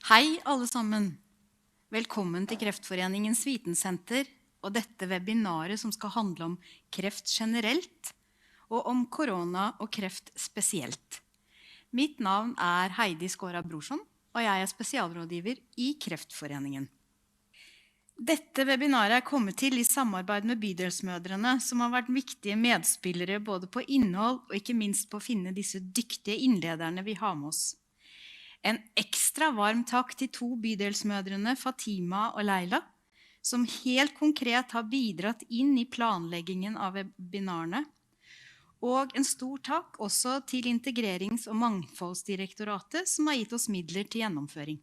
Hei alle sammen. Velkommen til Kreftforeningens Vitensenter og dette webinaret som skal handle om kreft generelt og om korona og kreft spesielt. Mitt navn er Heidi Skåra Brorson, og jeg er spesialrådgiver i Kreftforeningen. Dette webinaret er kommet til i samarbeid med Bydelsmødrene, som har vært viktige medspillere både på innhold og ikke minst på å finne disse dyktige innlederne vi har med oss. En ekstra varm takk til 2 bydelsmødrene, Fatima og Leila, som helt konkret har bidratt inn i planleggingen av webinarene. Og en stor takk også til Integrerings- og Mangfoldsdirektoratet, som har gitt oss midler til gjennomføring.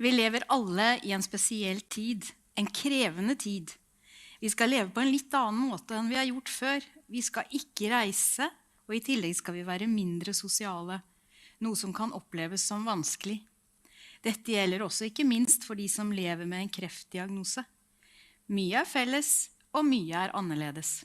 Vi lever alle i en spesiell tid, en krevende tid. Vi skal leve på en litt annen måte enn vi har gjort før. Vi skal ikke reise, og i tillegg skal vi være mindre sosiale, noe som kan oppleves som vanskelig. Dette gjelder også ikke minst for de som lever med en kreftdiagnose. Mye er felles, og mye er annerledes.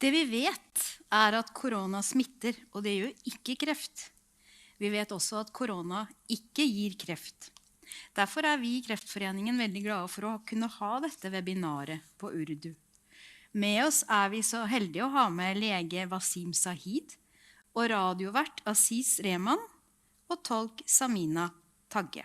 Det vi vet er at korona smitter, og det gjør ikke kreft. Vi vet også at korona ikke gir kreft. Derfor er vi i Kreftforeningen veldig glade for å kunne ha dette webinaret på urdu. Med oss er vi så heldige å ha med lege Wasim Sahid og radiovert Aziz Rehman og tolk Samina Tagge.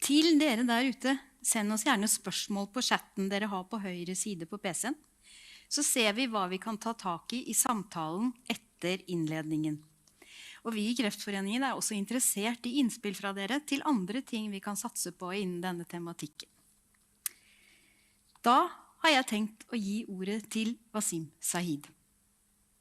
Til dere der ute, send oss gjerne spørsmål på chatten dere har på høyre side på PC-en. Så ser vi hva vi kan ta tak i samtalen etter innledningen. Og vi i Kreftforeningen er også interessert i innspill fra dere til andre ting vi kan satse på innen denne tematikken. Da har jeg tenkt å gi ordet til Wasim Sahid.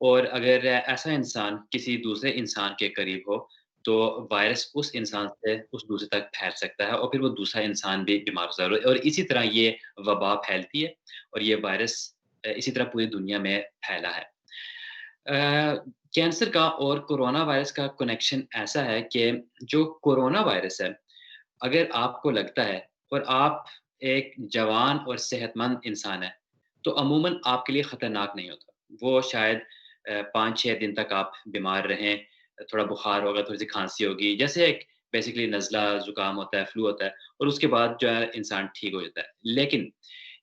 اور اگر ایسا انسان کسی دوسرے انسان کے قریب ہو تو وائرس اس انسان سے اس دوسرے تک پھیل سکتا ہے اور پھر وہ دوسرا انسان بھی بیمار ہو سکتا ہے اور اسی طرح یہ وبا پھیلتی ہے اور یہ وائرس اسی طرح پوری دنیا میں پھیلا ہے۔ کینسر کا اور کورونا وائرس کا کنیکشن ایسا ہے کہ جو کورونا وائرس ہے، اگر آپ کو لگتا ہے اور آپ ایک جوان اور صحت مند انسان ہیں، تو عموماً آپ کے لیے خطرناک نہیں ہوتا۔ وہ شاید 5-6 دن تک آپ بیمار رہیں، تھوڑا بخار ہوگا، تھوڑی-سی کھانسی ہوگی، جیسے ایک بیسیکلی نزلہ، زکام ہوتا ہے، فلو ہوتا ہے اور اس کے بعد جو ہے انسان ٹھیک ہو جاتا ہے۔ لیکن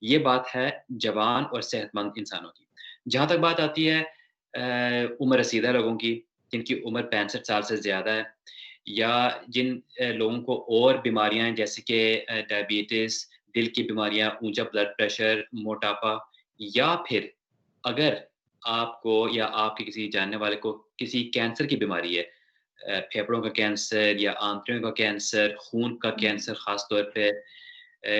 یہ بات ہے جوان اور صحت مند انسانوں کی۔ جہاں تک بات آتی ہے عمر رسیدہ لوگوں کی، جن کی عمر 65 سال سے زیادہ ہے یا جن لوگوں کو اور بیماریاں ہیں جیسے کہ ڈائبٹیز، دل کی بیماریاں، اونچا بلڈ پریشر، موٹاپا یا پھر اگر آپ کو یا آپ کے کسی جاننے والے کو کسی کینسر کی بیماری ہے، پھیپھڑوں کا کینسر یا آنتڑیوں کا کینسر، خون کا کینسر خاص طور پہ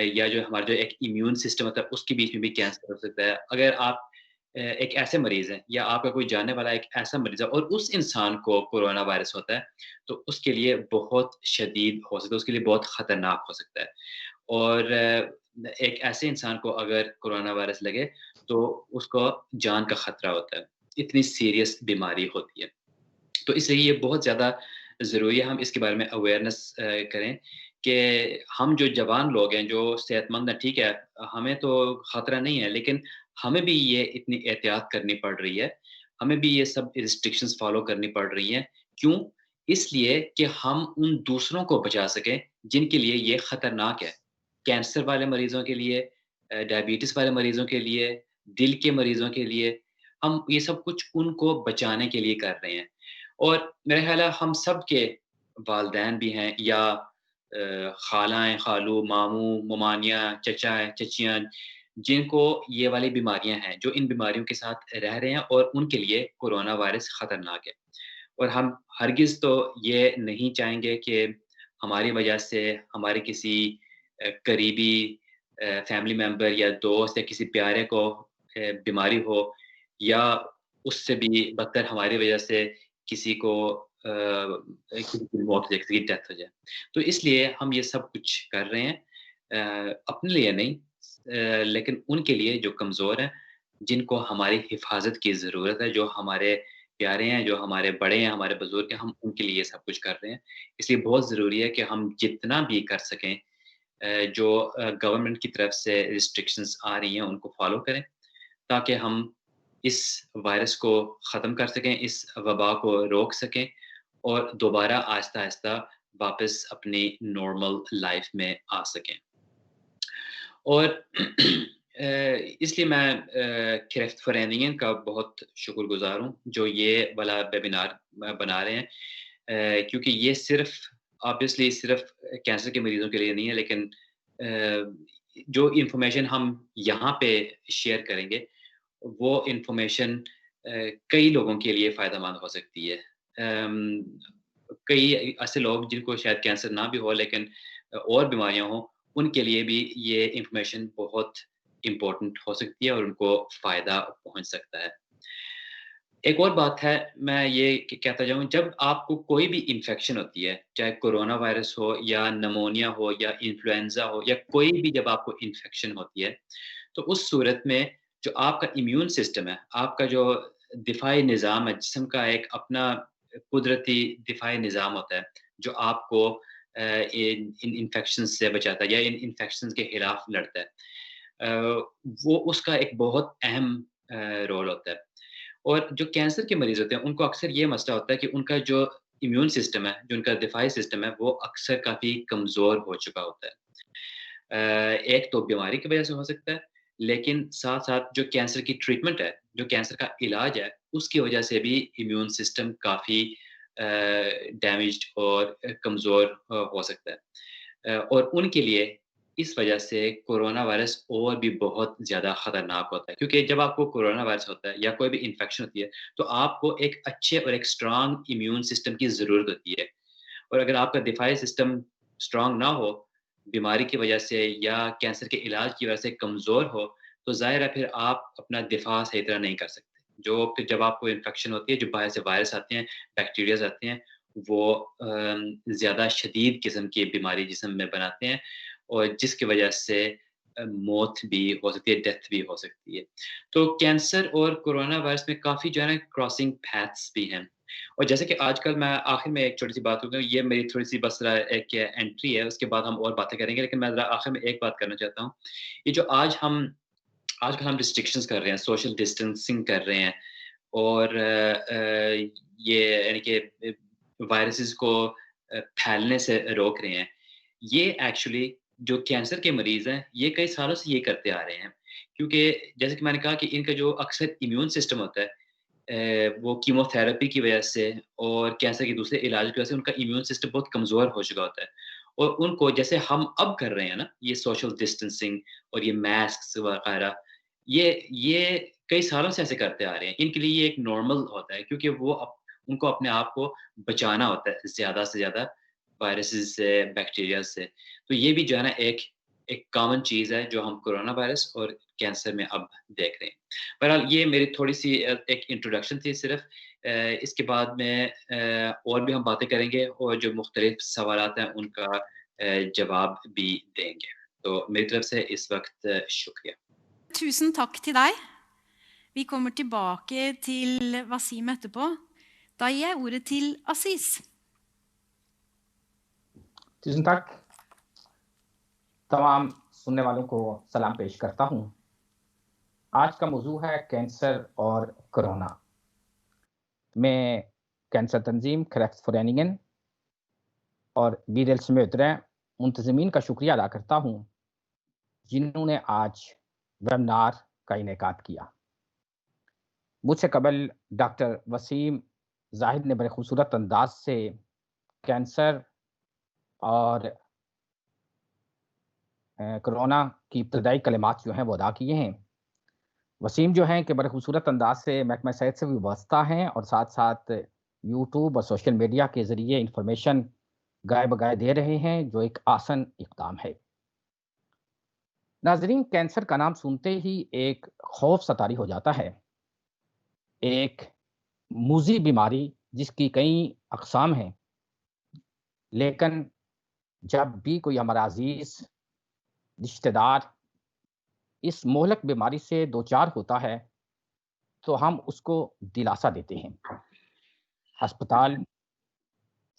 یا جو ہمارا جو ایک امیون سسٹم ہوتا ہے اس کے بیچ میں بھی کینسر ہو سکتا ہے۔ اگر آپ ایک ایسے مریض ہیں یا آپ کا کوئی جاننے والا ایک ایسا مریض ہے اور اس انسان کو کورونا وائرس ہوتا ہے تو اس کے لیے بہت شدید ہو سکتا ہے، اس کے لیے بہت خطرناک ہو سکتا ہے۔ اور ایک ایسے انسان کو اگر کورونا وائرس لگے تو اس کو جان کا خطرہ ہوتا ہے، اتنی سیریس بیماری ہوتی ہے۔ تو اس لیے یہ بہت زیادہ ضروری ہے ہم اس کے بارے میں اویئرنیس کریں کہ ہم جو جوان لوگ ہیں، جو صحت مند ہیں، ٹھیک ہے، ہمیں تو خطرہ نہیں ہے، لیکن ہمیں بھی یہ اتنی احتیاط کرنی پڑ رہی ہے، ہمیں بھی یہ سب ریسٹرکشنز فالو کرنی پڑ رہی ہیں۔ کیوں؟ اس لیے کہ ہم ان دوسروں کو بچا سکیں جن کے لیے یہ خطرناک ہے۔ کینسر والے مریضوں کے لیے، ڈائبٹیز والے مریضوں کے لیے، دل کے مریضوں کے لیے، ہم یہ سب کچھ ان کو بچانے کے لیے کر رہے ہیں۔ اور میرا خیال ہے ہم سب کے والدین بھی ہیں یا خالائیں، خالو، ماموں، ممانیاں، چچا ہیں، چچیاں، جن کو یہ والی بیماریاں ہیں، جو ان بیماریوں کے ساتھ رہ رہے ہیں اور ان کے لیے کورونا وائرس خطرناک ہے۔ اور ہم ہرگز تو یہ نہیں چاہیں گے کہ ہماری وجہ سے ہمارے کسی قریبی فیملی ممبر یا دوست یا کسی پیارے کو بیماری ہو یا اس سے بھی بدتر ہماری وجہ سے کسی کو کسی کی موت ہو جائے، کسی کی ڈیتھ ہو جائے۔ تو اس لیے ہم یہ سب کچھ کر رہے ہیں اپنے لیے نہیں لیکن ان کے لیے جو کمزور ہیں، جن کو ہماری حفاظت کی ضرورت ہے، جو ہمارے پیارے ہیں، جو ہمارے بڑے ہیں، ہمارے بزرگ ہیں، ہم ان کے لیے یہ سب کچھ کر رہے ہیں۔ اس لیے بہت ضروری ہے کہ ہم جتنا بھی کر سکیں جو گورنمنٹ کی طرف سے ریسٹرکشنز آ رہی ہیں ان کو فالو کریں تاکہ ہم اس وائرس کو ختم کر سکیں، اس وبا کو روک سکیں اور دوبارہ آہستہ آہستہ واپس اپنی نارمل لائف میں آ سکیں۔ اور اس لیے میں کرفت فرینین کا بہت شکر گزار ہوں جو یہ والا ویبینار بنا رہے ہیں کیونکہ یہ صرف آبویسلی صرف کینسر کے مریضوں کے لیے نہیں ہے لیکن جو انفارمیشن ہم یہاں پہ شیئر کریں گے وہ انفارمیشن کئی لوگوں کے لیے فائدہ مند ہو سکتی ہے۔ کئی ایسے لوگ جن کو شاید کینسر نہ بھی ہو لیکن اور بیماریاں ہوں ان کے لیے بھی یہ انفارمیشن بہت امپورٹنٹ ہو سکتی ہے اور ان کو فائدہ پہنچ سکتا ہے۔ ایک اور بات ہے میں یہ کہتا جاؤں جب آپ کو کوئی بھی انفیکشن ہوتی ہے چاہے کورونا وائرس ہو یا نمونیا ہو یا انفلوئنزا ہو یا کوئی بھی جب آپ کو انفیکشن ہوتی ہے تو اس صورت میں جو آپ کا امیون سسٹم ہے آپ کا جو دفاعی نظام ہے جسم کا ایک اپنا قدرتی دفاعی نظام ہوتا ہے جو آپ کو ان انفیکشن سے بچاتا ہے یا ان انفیکشن کے خلاف لڑتا ہے وہ اس کا ایک بہت اہم رول ہوتا ہے۔ اور جو کینسر کے مریض ہوتے ہیں ان کو اکثر یہ مسئلہ ہوتا ہے کہ ان کا جو امیون سسٹم ہے جو ان کا دفاعی سسٹم ہے وہ اکثر کافی کمزور ہو چکا ہوتا ہے۔ ایک تو بیماری کی وجہ سے ہو سکتا ہے لیکن ساتھ ساتھ جو کینسر کی ٹریٹمنٹ ہے جو کینسر کا علاج ہے اس کی وجہ سے بھی امیون سسٹم کافی ڈیمیجڈ اور کمزور ہو سکتا ہے اور ان کے لیے اس وجہ سے کورونا وائرس اور بھی بہت زیادہ خطرناک ہوتا ہے کیونکہ جب آپ کو کورونا وائرس ہوتا ہے یا کوئی بھی انفیکشن ہوتی ہے تو آپ کو ایک اچھے اور ایک اسٹرانگ امیون سسٹم کی ضرورت ہوتی ہے اور اگر آپ کا دفاعی سسٹم اسٹرانگ نہ ہو بیماری کی وجہ سے یا کینسر کے علاج کی وجہ سے کمزور ہو تو ظاہر ہے پھر آپ اپنا دفاع صحیح طرح نہیں کر سکتے جو پھر جب آپ کو انفیکشن ہوتی ہے، جو باہر سے وائرس آتے ہیں، بیکٹیریاز آتے ہیں، وہ زیادہ شدید قسم کی بیماری جسم میں بناتے ہیں اور جس کی وجہ سے موت بھی ہو سکتی ہے، ڈیتھ بھی ہو سکتی ہے۔ تو کینسر اور کورونا وائرس میں کافی جو ہے نا کراسنگ پیتھس بھی ہیں، اور جیسے کہ آج کل میں آخر میں ایک چھوٹی سی بات کرتا ہوں، یہ میری تھوڑی سی بس ایک انٹری ہے، اس کے بعد ہم اور باتیں کریں گے، لیکن میں ذرا آخر میں ایک بات کرنا چاہتا ہوں۔ یہ جو آج کل ہم ریسٹرکشنز کر رہے ہیں، سوشل ڈسٹینسنگ کر رہے ہیں، اور یہ یعنی کہ وائرسز کو پھیلنے سے روک رہے ہیں، یہ ایکچولی جو کینسر کے مریض ہیں، یہ کئی سالوں سے یہ کرتے آ رہے ہیں، کیونکہ جیسے کہ میں نے کہا کہ ان کا جو اکثر امیون سسٹم ہوتا ہے، وہ کیمو تھراپی کی وجہ سے اور کینسر کے دوسرے علاج کی وجہ سے ان کا امیون سسٹم بہت کمزور ہو چکا ہوتا ہے، اور ان کو جیسے ہم اب کر رہے ہیں نا، یہ سوشل ڈسٹینسنگ اور یہ ماسکس وغیرہ، یہ کئی سالوں سے ایسے کرتے آ رہے ہیں، ان کے لیے یہ ایک نارمل ہوتا ہے، کیونکہ ان کو اپنے آپ کو بچانا ہوتا ہے زیادہ سے زیادہ وائرسز سے، بیکٹیریا سے۔ تو یہ بھی جو ہے نا ایک کامن چیز ہے جو ہم کورونا وائرس اور کینسر میں اب دیکھ رہے ہیں۔ بہرحال یہ میری تھوڑی سی ایک انٹروڈکشن تھی صرف، اس کے بعد میں اور بھی ہم باتیں کریں گے اور جو مختلف سوالات ہیں ان کا جواب بھی دیں گے۔ تو میری طرف سے اس وقت شکریہ۔ Tusen takk til deg. Vi kommer tilbake til Wasim etterpå. Da gir jeg ordet til Aziz. Tusen takk. تمام سننے والوں کو سلام پیش کرتا ہوں۔ آج کا موضوع ہے کینسر اور کرونا۔ میں کینسر تنظیم کریفٹ فورینینگن اور بیریل سمیت منتظمین کا شکریہ ادا کرتا ہوں جنہوں نے آج ویبنار کا انعقاد کیا۔ مجھ سے قبل ڈاکٹر وسیم زاہد نے بڑے خوبصورت انداز سے کینسر اور کرونا کی ابتدائی کلمات جو ہیں وہ ادا کیے ہیں۔ وسیم جو ہیں کہ بڑے خوبصورت انداز سے محکمہ صحت سے بھی وابستہ ہیں اور ساتھ ساتھ یوٹیوب اور سوشل میڈیا کے ذریعے انفارمیشن گائے بگائے دے رہے ہیں، جو ایک آسن اقدام ہے۔ ناظرین، کینسر کا نام سنتے ہی ایک خوف ستاری ہو جاتا ہے، ایک موذی بیماری جس کی کئی اقسام ہیں، لیکن جب بھی کوئی ہمارا عزیز رشتہ دار اس مہلک بیماری سے دوچار ہوتا ہے تو ہم اس کو دلاسا دیتے ہیں۔ ہسپتال،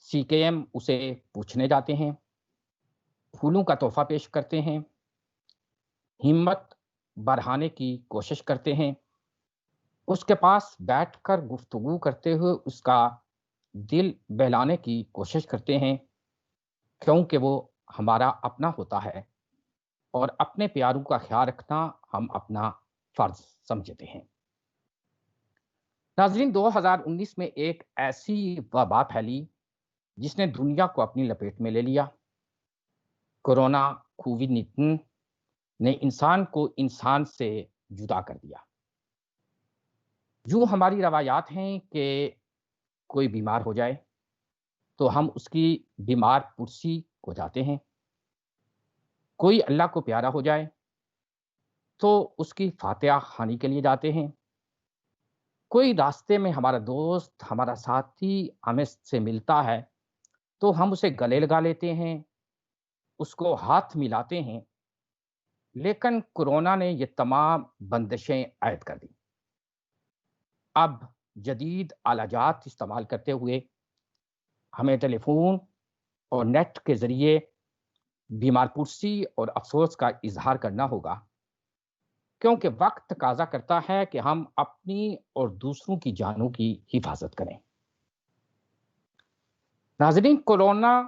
سی کے ایم اسے پوچھنے جاتے ہیں، پھولوں کا تحفہ پیش کرتے ہیں، ہمت بڑھانے کی کوشش کرتے ہیں، اس کے پاس بیٹھ کر گفتگو کرتے ہوئے اس کا دل بہلانے کی کوشش کرتے ہیں، کیونکہ وہ ہمارا اپنا ہوتا ہے اور اپنے پیاروں کا خیال رکھنا ہم اپنا فرض سمجھتے ہیں۔ ناظرین، 2019 میں ایک ایسی وبا پھیلی جس نے دنیا کو اپنی لپیٹ میں لے لیا۔ کورونا کووڈ-19 نے انسان کو انسان سے جدا کر دیا۔ جو ہماری روایات ہیں کہ کوئی بیمار ہو جائے تو ہم اس کی بیمار پرسی کو جاتے ہیں، کوئی اللہ کو پیارا ہو جائے تو اس کی فاتحہ خوانی کے لیے جاتے ہیں، کوئی راستے میں ہمارا دوست، ہمارا ساتھی ہمیں سے ملتا ہے تو ہم اسے گلے لگا لیتے ہیں، اس کو ہاتھ ملاتے ہیں، لیکن کورونا نے یہ تمام بندشیں عائد کر دیں۔ اب جدید آلہ جات استعمال کرتے ہوئے ہمیں ٹیلی فون اور نیٹ کے ذریعے بیمار پرسی اور افسوس کا اظہار کرنا ہوگا، کیونکہ وقت تقاضا کرتا ہے کہ ہم اپنی اور دوسروں کی جانوں کی حفاظت کریں۔ ناظرین، کورونا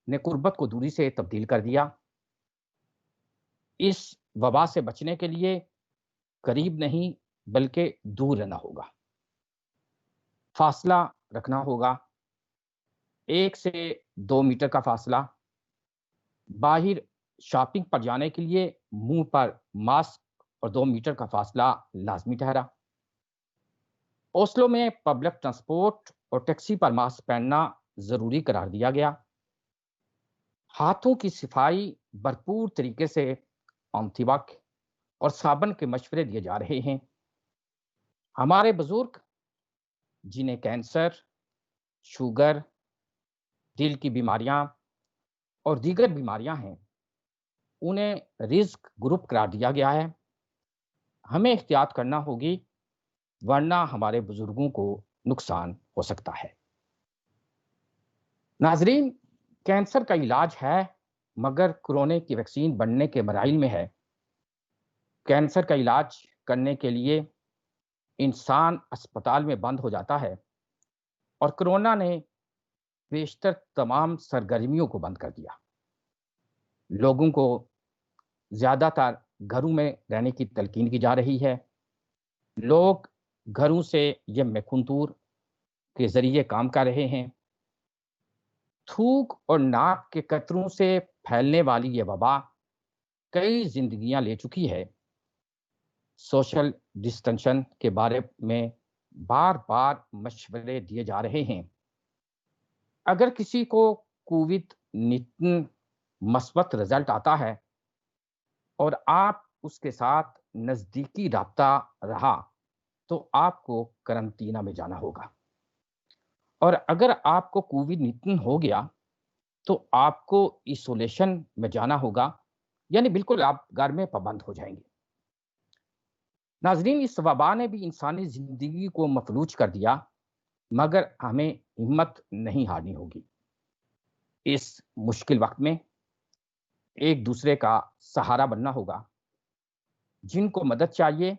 نے قربت کو دوری سے تبدیل کر دیا۔ اس وبا سے بچنے کے لیے قریب نہیں بلکہ دور رہنا ہوگا، فاصلہ رکھنا ہوگا، 1 سے 2 میٹر کا فاصلہ، باہر شاپنگ پر جانے کے لیے منہ پر ماسک اور 2 میٹر کا فاصلہ لازمی ٹھہرا۔ اوسلو میں پبلک ٹرانسپورٹ اور ٹیکسی پر ماسک پہننا ضروری قرار دیا گیا۔ ہاتھوں کی صفائی بھرپور طریقے سے انتیباک اور صابن کے مشورے دیے جا رہے ہیں۔ ہمارے بزرگ جنہیں کینسر، شوگر، دل کی بیماریاں اور دیگر بیماریاں ہیں، انہیں رسک گروپ قرار دیا گیا ہے۔ ہمیں احتیاط کرنا ہوگی، ورنہ ہمارے بزرگوں کو نقصان ہو سکتا ہے۔ ناظرین، کینسر کا علاج ہے، مگر کورونا کی ویکسین بننے کے مراحل میں ہے۔ کینسر کا علاج کرنے کے لیے انسان اسپتال میں بند ہو جاتا ہے، اور کورونا نے بیشتر تمام سرگرمیوں کو بند کر دیا۔ لوگوں کو زیادہ تر گھروں میں رہنے کی تلقین کی جا رہی ہے۔ لوگ گھروں سے یم خنتور کے ذریعے کام کر رہے ہیں۔ تھوک اور ناک کے قطروں سے پھیلنے والی یہ وبا کئی زندگیاں لے چکی ہے۔ سوشل ڈسٹینشن کے بارے میں بار بار مشورے دیے جا رہے ہیں۔ اگر کسی کو کووڈ-19 مثبت رزلٹ آتا ہے اور آپ اس کے ساتھ نزدیکی رابطہ رہا تو آپ کو قرنطینہ میں جانا ہوگا، اور اگر آپ کو کووڈ-19 ہو گیا تو آپ کو ایسولیشن میں جانا ہوگا، یعنی بالکل آپ گھر میں پابند ہو جائیں گے۔ ناظرین، اس وبا نے بھی انسانی زندگی کو مفلوج کر دیا، مگر ہمیں ہمت نہیں ہارنی ہوگی۔ اس مشکل وقت میں ایک دوسرے کا سہارا بننا ہوگا۔ جن کو مدد چاہیے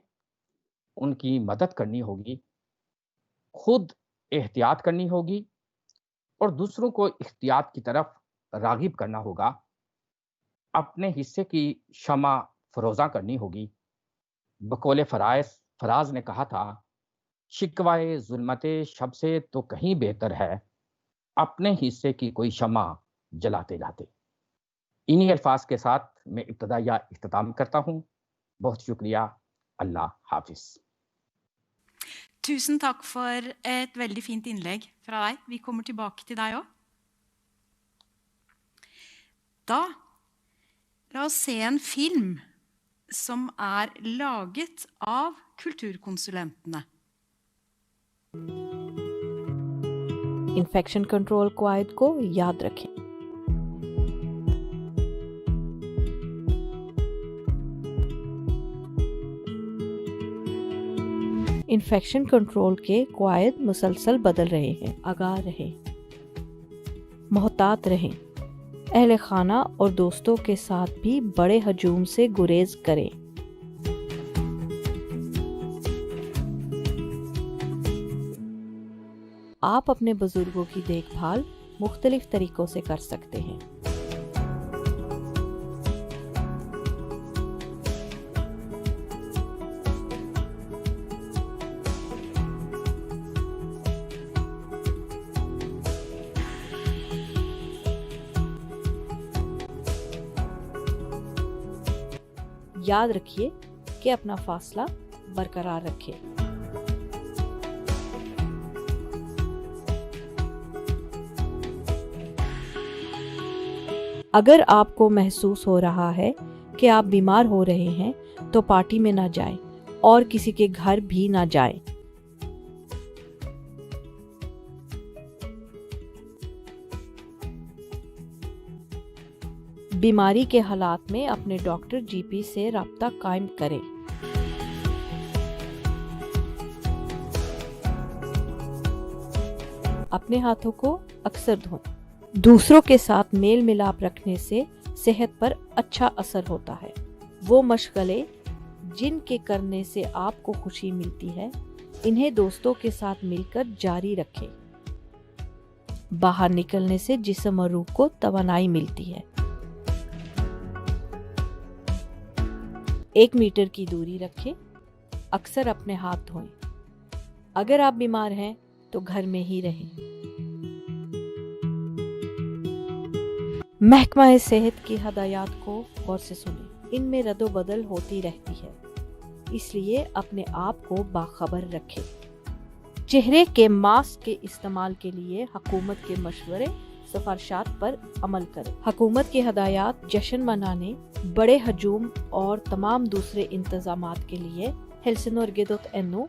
ان کی مدد کرنی ہوگی، خود احتیاط کرنی ہوگی اور دوسروں کو احتیاط کی طرف راغب کرنا ہوگا۔ اپنے حصے کی شمع فروزاں کرنی ہوگی۔ بقول فراز نے کہا تھا، شکوائے ظلمت شب سے تو کہیں بہتر ہے اپنے حصے کی کوئی شمع جلاتے جاتے۔ انہی الفاظ کے ساتھ میں ابتدائیہ اختتام کرتا ہوں۔ بہت شکریہ۔ اللہ حافظ۔ Tusen takk for et veldig fint innlegg fra deg. Vi kommer tilbake til deg også. Da, la oss se en film som er laget av kulturkonsulentene. Infection control قواعد کو یاد رکھیں۔ انفیکشن کنٹرول کے قواعد مسلسل بدل رہے ہیں۔ آگاہ رہیں، محتاط رہیں، اہل خانہ اور دوستوں کے ساتھ بھی بڑے ہجوم سے گریز کریں۔ آپ اپنے بزرگوں کی دیکھ بھال مختلف طریقوں سے کر سکتے ہیں۔ یاد رکھیے کہ اپنا فاصلہ برقرار رکھیں۔ اگر آپ کو محسوس ہو رہا ہے کہ آپ بیمار ہو رہے ہیں تو پارٹی میں نہ جائیں اور کسی کے گھر بھی نہ جائیں۔ بیماری کے حالات میں اپنے ڈاکٹر جی پی سے رابطہ قائم کریں۔ اپنے ہاتھوں کو اکثر دھوئیں۔ دوسروں کے ساتھ میل ملاپ رکھنے سے صحت پر اچھا اثر ہوتا ہے۔ وہ مشغلے جن کے کرنے سے آپ کو خوشی ملتی ہے، انہیں دوستوں کے ساتھ مل کر جاری رکھیں۔ باہر نکلنے سے جسم اور روح کو توانائی ملتی ہے۔ 1 میٹر کی دوری رکھیں۔ اکثر اپنے ہاتھ دھوئیں۔ اگر آپ بیمار ہیں تو گھر میں ہی رہیں۔ محکمہ صحت کی ہدایات کو غور سے سنیں۔ ان میں رد و بدل ہوتی رہتی ہے، اس لیے اپنے آپ کو باخبر رکھیں۔ چہرے کے ماسک کے استعمال کے لیے حکومت کے مشورے سفارشات پر عمل کریں۔ حکومت کی ہدایات جشن منانے، بڑے ہجوم اور تمام دوسرے انتظامات کے لیے helsenorge.no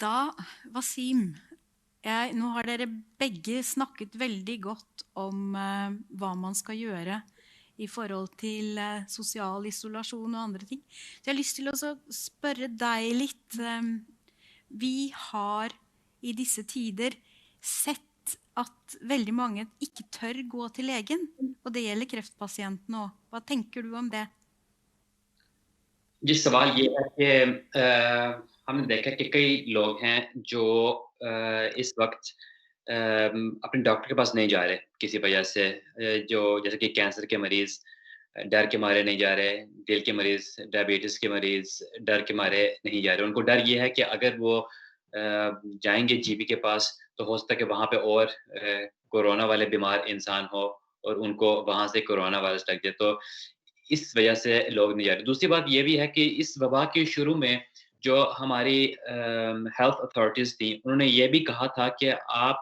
Da, Wasim, nå har dere begge snakket veldig godt om hva man skal gjøre i forhold til sosial isolasjon og andre ting. Så jeg har lyst til å spørre deg litt. Vi har i disse tider sett at veldig mange ikke tør gå til legen, og det gjelder kreftpasientene også. Hva tenker du om det? جی سوال یہ ہے کہ ہم نے دیکھا کہ کئی لوگ ہیں جو اس وقت اپنے ڈاکٹر کے پاس نہیں جا رہے کسی وجہ سے جو جیسے کہ کینسر کے مریض ڈر کے مارے نہیں جا رہے دل کے مریض ڈائبٹیز کے مریض ڈر کے مارے نہیں جا رہے ان کو ڈر یہ ہے کہ اگر وہ جائیں گے جی پی کے پاس تو ہو سکتا ہے کہ وہاں پہ اور کورونا والے بیمار انسان ہو اور ان کو وہاں سے کورونا وائرس لگ جائے تو اس وجہ سے لوگ نہیں جا رہے دوسری بات یہ بھی ہے کہ اس وبا کے شروع میں جو ہماری ہیلتھ اتھارٹیز تھیں انہوں نے یہ بھی کہا تھا کہ آپ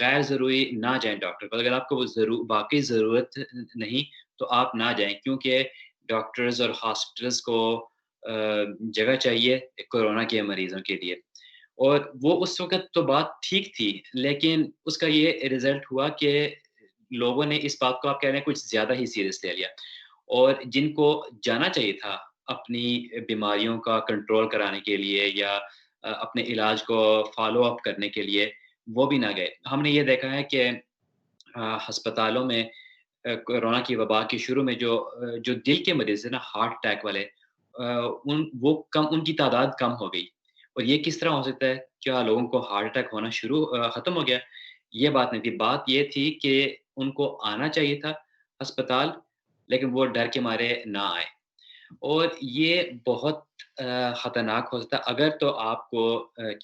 غیر ضروری نہ جائیں ڈاکٹر پر اگر آپ کو وہ باقی ضرورت نہیں تو آپ نہ جائیں کیونکہ ڈاکٹرز اور ہاسپٹلز کو جگہ چاہیے کورونا کے مریضوں کے لیے اور وہ اس وقت تو بات ٹھیک تھی لیکن اس کا یہ رزلٹ ہوا کہ لوگوں نے اس بات کو آپ کہہ رہے ہیں کچھ زیادہ ہی سیریس لے لیا اور جن کو جانا چاہیے تھا اپنی بیماریوں کا کنٹرول کرانے کے لیے یا اپنے علاج کو فالو اپ کرنے کے لیے وہ بھی نہ گئے ہم نے یہ دیکھا ہے کہ ہسپتالوں میں کورونا کی وبا کے شروع میں جو دل کے مریض ہیں نا ہارٹ اٹیک والے ان کی تعداد کم ہو گئی اور یہ کس طرح ہو سکتا ہے کیا لوگوں کو ہارٹ اٹیک ہونا ختم ہو گیا یہ بات نہیں تھی بات یہ تھی کہ ان کو آنا چاہیے تھا ہسپتال لیکن وہ ڈر کے مارے نہ آئے اور یہ بہت خطرناک ہو سکتا ہے اگر تو آپ کو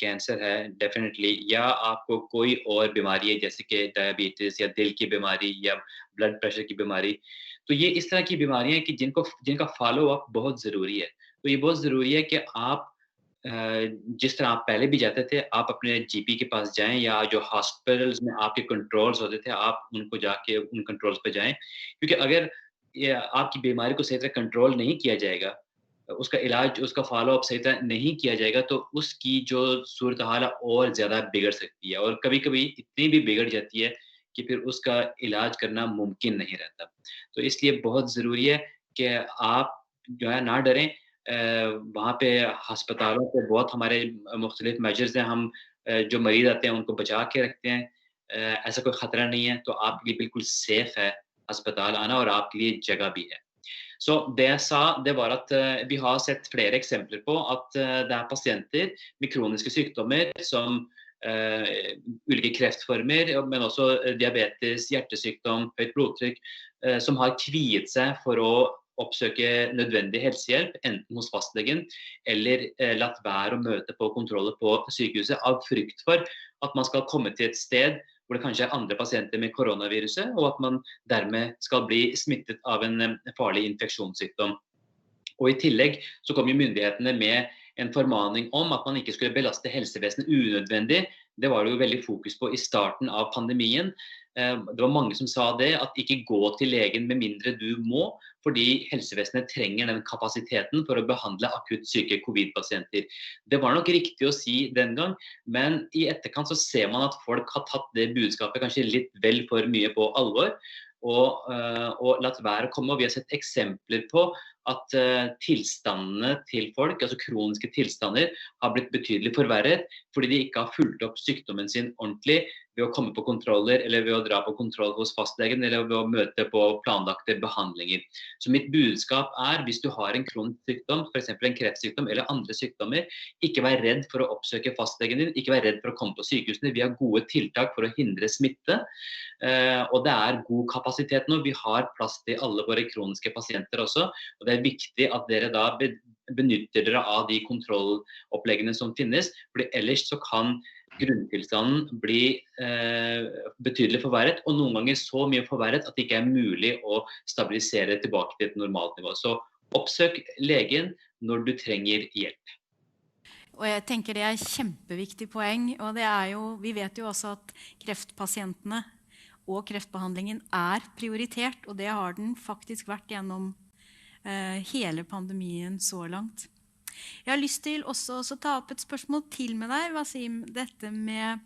کینسر ہے ڈیفینیٹلی یا آپ کو کوئی اور بیماری ہے جیسے کہ ڈائبٹیز یا دل کی بیماری یا بلڈ پریشر کی بیماری تو یہ اس طرح کی بیماریاں ہیں کہ جن کا فالو اپ بہت ضروری ہے تو یہ بہت ضروری ہے کہ آپ جس طرح آپ پہلے بھی جاتے تھے آپ اپنے جی پی کے پاس جائیں یا جو ہاسپٹلز میں آپ کے کنٹرولز ہوتے تھے آپ ان کو جا کے ان کنٹرولز پہ جائیں کیونکہ اگر آپ کی بیماری کو صحیح طرح کنٹرول نہیں کیا جائے گا اس کا علاج اس کا فالو اپ صحیح طرح نہیں کیا جائے گا تو اس کی جو صورتحال اور زیادہ بگڑ سکتی ہے اور کبھی کبھی اتنی بھی بگڑ جاتی ہے کہ پھر اس کا علاج کرنا ممکن نہیں رہتا تو اس لیے بہت ضروری ہے کہ آپ جو ہے نہ ڈریں وہاں پہ ہسپتالوں پہ بہت ہمارے مختلف میجرز ہیں ہم جو مریض آتے ہیں ان کو بچا کے رکھتے ہیں ایسا کوئی خطرہ نہیں ہے تو آپ کے لیے بالکل سیف ہے ہسپتال آنا اور آپ کے لیے جگہ بھی ہے. Så det jeg sa, det var at vi har sett flere eksempler på at det er pasienter med kroniske sykdommer som ulike kreftformer, men også diabetes, hjertesykdom, høyt blodtrykk, som har kviet seg for å oppsøke nødvendig helsehjelp, enten hos fastlegen eller latt være å møte på kontroller på sykehuset av frykt for at man skal komme til et sted hvor det kanskje er andre pasienter med koronaviruset, og at man dermed skal bli smittet av en farlig infeksjonssykdom. Og i tillegg så kom jo myndighetene med en formaning om at man ikke skulle belaste helsevesenet unødvendig. Det var det jo veldig fokus på i starten av pandemien. Det var mange som sa det, at ikke gå til legen med mindre du må, fordi helsevesenet trenger den kapasiteten for å behandle akutt syke covid-pasienter. Det var nok riktig å si den gang, men i etterkant så ser man at folk har tatt det budskapet kanskje litt vel for mye på alvor, og latt være å komme. Og vi har sett eksempler på at tilstandene til folk, altså kroniske tilstander, har blitt betydelig forverret fordi de ikke har fulgt opp sykdommen sin ordentlig ved å komme på kontroller eller ved å dra på kontroll hos fastlegen eller ved å møte på planlagte behandlinger. Så mitt budskap er, hvis du har en kronisk sykdom, for eksempel en kreftsykdom eller andre sykdommer, ikke vær redd for å oppsøke fastlegen din, ikke vær redd for å komme på sykehusene. Vi har gode tiltak for å hindre smitte, og det er god kapasitet nå. Vi har plass til alle våre kroniske pasienter også, og det er viktig at dere da benytter dere av de kontrolloppleggene som finnes, fordi ellers så kan grunntilstanden bli betydelig forverret, og noen ganger så mye forverret at det ikke er mulig å stabilisere tilbake til et normalt nivå. Så oppsøk legen når du trenger hjelp. Og jeg tenker det er et kjempeviktig poeng, og det er jo, vi vet jo også at kreftpasientene og kreftbehandlingen prioritert, og det har den faktisk vært gjennom hele pandemien så langt. Jeg har lyst til også å ta opp et spørsmål til med deg, Wasim, dette med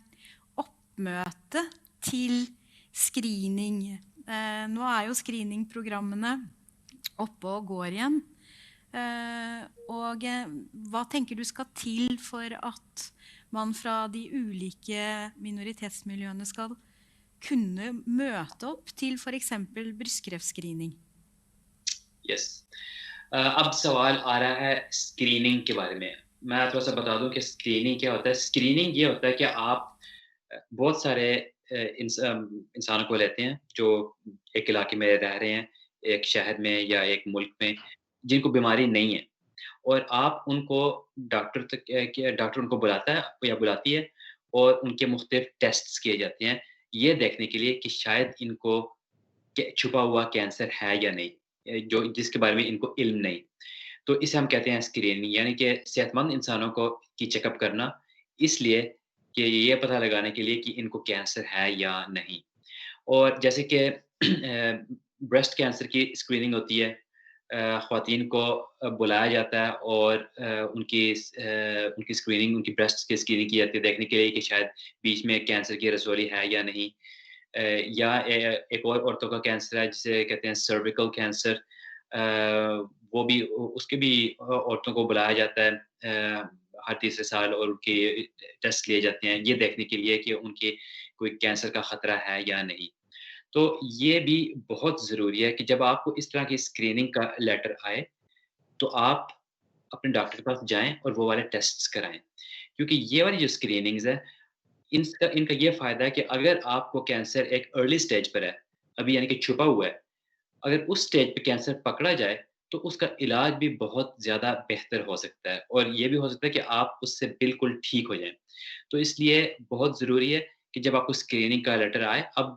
oppmøte til screening. Nå jo screeningprogrammene oppe og går igjen. Og hva tenker du skal til for at man fra de ulike minoritetsmiljøene skal kunne møte opp til for eksempel brystkreftsscreening? Yes. اب سوال آ رہا ہے screening کے بارے میں. میں تھوڑا سا بتا دوں کہ اسکریننگ کیا ہوتا ہے. اسکریننگ یہ ہوتا ہے کہ آپ بہت سارے انسانوں کو لیتے ہیں جو ایک علاقے میں رہ رہے ہیں, ایک شہر میں یا ایک ملک میں, جن کو بیماری نہیں ہے, اور آپ ان کو ڈاکٹر ان کو بلاتا ہے یا بلاتی ہے, اور ان کے مختلف ٹیسٹس کیے جاتے ہیں یہ دیکھنے کے لیے کہ شاید ان کو چھپا ہوا کینسر ہے یا نہیں, جس کے بارے میں ان کو علم نہیں. تو اسے ہم کہتے ہیں اسکریننگ, یعنی کہ صحت مند انسانوں کی چیک اپ کرنا, اس لیے کہ یہ پتہ لگانے کے لیے کہ ان کو کینسر ہے یا نہیں. اور جیسے کہ بریسٹ کینسر کی اسکریننگ ہوتی ہے, خواتین کو بلایا جاتا ہے اور ان کی اسکریننگ, ان کی بریسٹ کی اسکریننگ کی جاتی ہے دیکھنے کے لیے کہ شاید بیچ میں کینسر کی رسولی ہے یا نہیں. یا ایک اور عورتوں کا کینسر ہے جسے کہتے ہیں سرویکل کینسر, وہ بھی اس کے بھی عورتوں کو بلایا جاتا ہے ہر تیسرے سال, اور ان کے ٹیسٹ لیے جاتے ہیں یہ دیکھنے کے لیے کہ ان کے کوئی کینسر کا خطرہ ہے یا نہیں. تو یہ بھی بہت ضروری ہے کہ جب آپ کو اس طرح کی اسکریننگ کا لیٹر آئے تو آپ اپنے ڈاکٹر کے پاس جائیں اور وہ والے ٹیسٹس کرائیں, کیونکہ یہ والی جو اسکریننگز ہے ان کا یہ فائدہ ہے کہ اگر آپ کو کینسر ایک ارلی سٹیج پر ہے ابھی, یعنی کہ چھپا ہوا ہے, اگر اس سٹیج پہ کینسر پکڑا جائے تو اس کا علاج بھی بہت زیادہ بہتر ہو سکتا ہے, اور یہ بھی ہو سکتا ہے کہ آپ اس سے بالکل ٹھیک ہو جائیں. تو اس لیے بہت ضروری ہے کہ جب آپ کو اسکریننگ کا لیٹر آئے, اب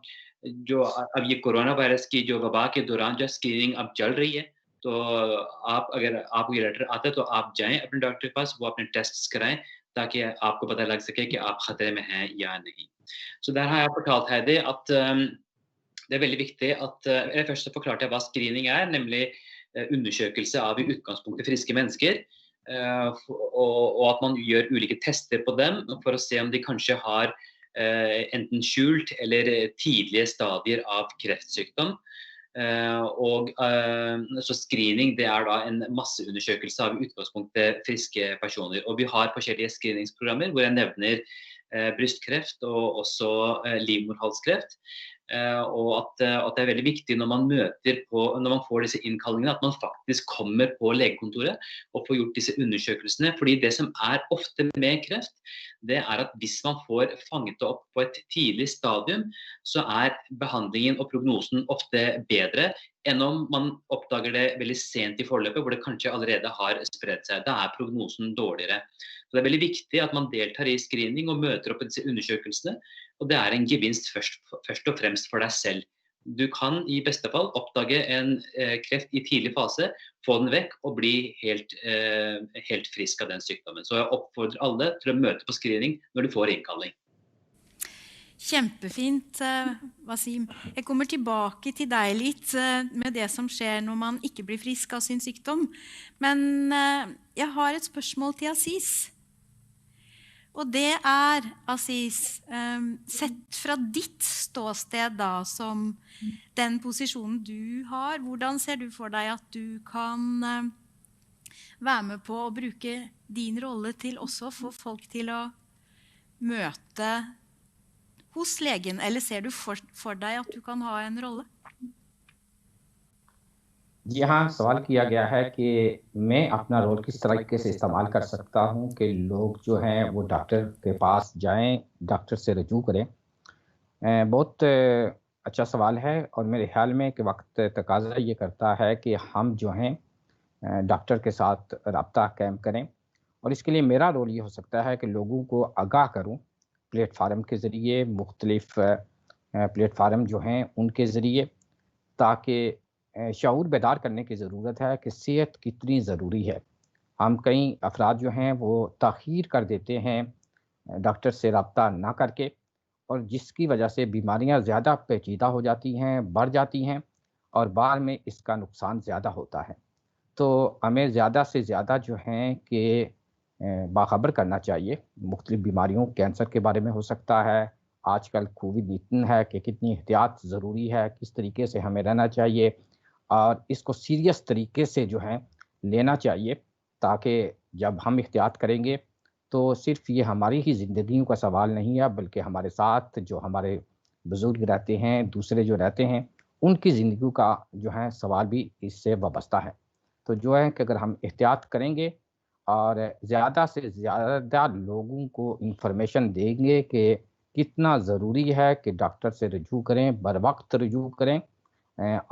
یہ کورونا وائرس کی جو وبا کے دوران جو اسکریننگ اب چل رہی ہے, تو اگر آپ کو یہ لیٹر آتا ہے تو آپ جائیں اپنے ڈاکٹر کے پاس, وہ اپنے ٹیسٹس کرائیں تاکہ آپ کو پتہ لگ سکے کہ آپ خطرے میں ہیں یا نہیں. Så der har jeg fortalt Heidi at det veldig viktig at jeg først forklarte hva screening nemlig undersøkelse av i utgangspunktet friske mennesker, og at man gjør ulike tester på dem for å se om de kanskje har enten skjult eller tidlige stadier av kreftsykdom. Så screening det da en masseundersøkelse av utgangspunktet friske personer, og vi har forskjellige screeningsprogrammer hvor jeg nevner brystkreft og også livmorhalskreft. Og at det veldig viktig når man får disse innkallingene, at man faktisk kommer på legekontoret og får gjort disse undersøkelsene, fordi det som ofte med kreft, det at hvis man får fanget det opp på et tidlig stadium, så behandlingen og prognosen ofte bedre enn om man oppdager det veldig sent i forløpet, hvor det kanskje allerede har spredt seg. Da prognosen dårligere. Så det veldig viktig at man deltar i screening og møter opp på disse undersøkelsene, og det en gevinst først og fremst for deg selv. Du kan i beste fall oppdage en kreft i tidlig fase, få den vekk og bli helt frisk av den sykdommen. Så jeg oppfordrer alle til å møte på screening når du får innkalling. Kjempefint, Wasim. Jeg kommer tilbake til deg litt med det som skjer når man ikke blir frisk av sin sykdom. Men jeg har et spørsmål til Aziz. Og det Aziz, sett fra ditt ståsted da, som den posisjonen du har, hvordan ser du for deg at du kan være med på å bruke din rolle til også å få folk til å møte hos legen, eller ser du for deg at du kan ha en rolle? جی ہاں, سوال کیا گیا ہے کہ میں اپنا role کس طریقے سے استعمال کر سکتا ہوں کہ لوگ جو ہیں وہ ڈاکٹر کے پاس جائیں, ڈاکٹر سے رجوع کریں. بہت اچھا سوال ہے, اور میرے خیال میں کہ وقت تقاضا یہ کرتا ہے کہ ہم جو ہیں ڈاکٹر کے ساتھ رابطہ قائم کریں, اور اس کے لیے میرا رول یہ ہو سکتا ہے کہ لوگوں کو آگاہ کروں پلیٹ فارم کے ذریعے, مختلف پلیٹ فارم جو ہیں ان کے ذریعے, تاکہ شعور بیدار کرنے کی ضرورت ہے کہ صحت کتنی ضروری ہے. ہم کئی افراد جو ہیں وہ تاخیر کر دیتے ہیں ڈاکٹر سے رابطہ نہ کر کے, اور جس کی وجہ سے بیماریاں زیادہ پیچیدہ ہو جاتی ہیں، بڑھ جاتی ہیں اور بعد میں اس کا نقصان زیادہ ہوتا ہے۔ تو ہمیں زیادہ سے زیادہ جو ہیں کہ باخبر کرنا چاہیے مختلف بیماریوں، کینسر کے بارے میں ہو سکتا ہے، آج کل کووڈ-19 ہے کہ کتنی احتیاط ضروری ہے، کس طریقے سے ہمیں رہنا چاہیے اور اس کو سیریس طریقے سے جو ہے لینا چاہیے، تاکہ جب ہم احتیاط کریں گے تو صرف یہ ہماری ہی زندگیوں کا سوال نہیں ہے، بلکہ ہمارے ساتھ جو ہمارے بزرگ رہتے ہیں، دوسرے جو رہتے ہیں، ان کی زندگیوں کا جو ہے سوال بھی اس سے وابستہ ہے۔ تو جو ہے کہ اگر ہم احتیاط کریں گے اور زیادہ سے زیادہ لوگوں کو انفارمیشن دیں گے کہ کتنا ضروری ہے کہ ڈاکٹر سے رجوع کریں، بروقت رجوع کریں،